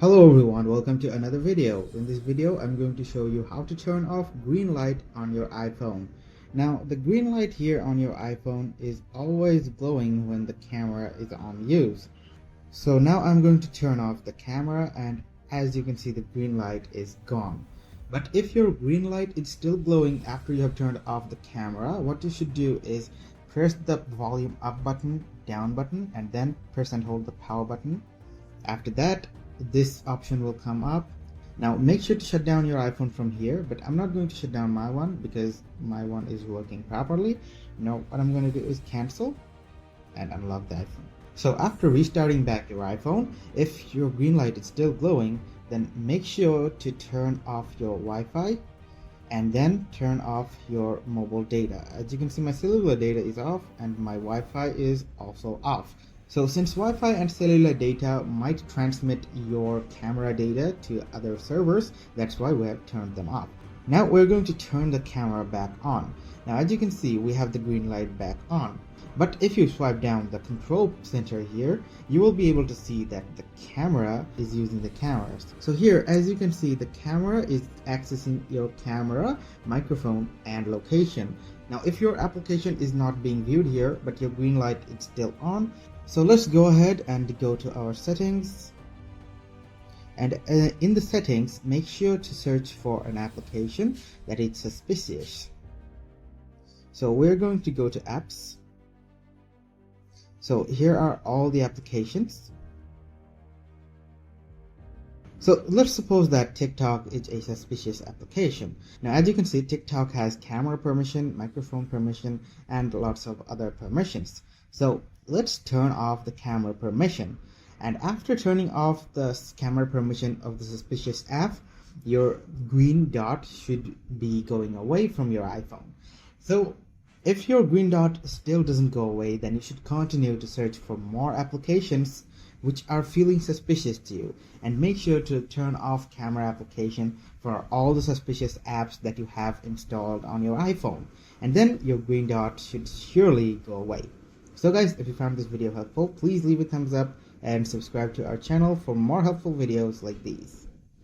Hello everyone, welcome to another video. In this video, I'm going to show you how to turn off green light on your iPhone. Now, the green light here on your iPhone is always glowing when the camera is on use. So now I'm going to turn off the camera, and as you can see, the green light is gone. But if your green light is still glowing after you have turned off the camera, what you should do is press the volume up button, down button, and then press and hold the power button. After that, this option will come up. Now make sure to shut down your iPhone from here, but I'm not going to shut down my one because my one is working properly. Now what I'm going to do is cancel and unlock the iPhone. So after restarting back your iPhone, if your green light is still glowing, then make sure to turn off your Wi-Fi and then turn off your mobile data. As you can see, my cellular data is off and my Wi-Fi is also off. So since Wi-Fi and cellular data might transmit your camera data to other servers, that's why we have turned them off. Now we're going to turn the camera back on. Now as you can see, we have the green light back on. But if you swipe down the control center here, you will be able to see that the camera is using the cameras. So here, as you can see, the camera is accessing your camera, microphone, and location. Now if your application is not being viewed here, but your green light is still on, so let's go ahead and go to our settings. And in the settings, make sure to search for an application that is suspicious. So we're going to go to apps. So here are all the applications. So let's suppose that TikTok is a suspicious application. Now as you can see, TikTok has camera permission, microphone permission, and lots of other permissions. So let's turn off the camera permission. And after turning off the camera permission of the suspicious app, your green dot should be going away from your iPhone. So if your green dot still doesn't go away, then you should continue to search for more applications which are feeling suspicious to you, and make sure to turn off camera application for all the suspicious apps that you have installed on your iPhone, and then your green dot should surely go away. So guys, if you found this video helpful, please leave a thumbs up and subscribe to our channel for more helpful videos like these.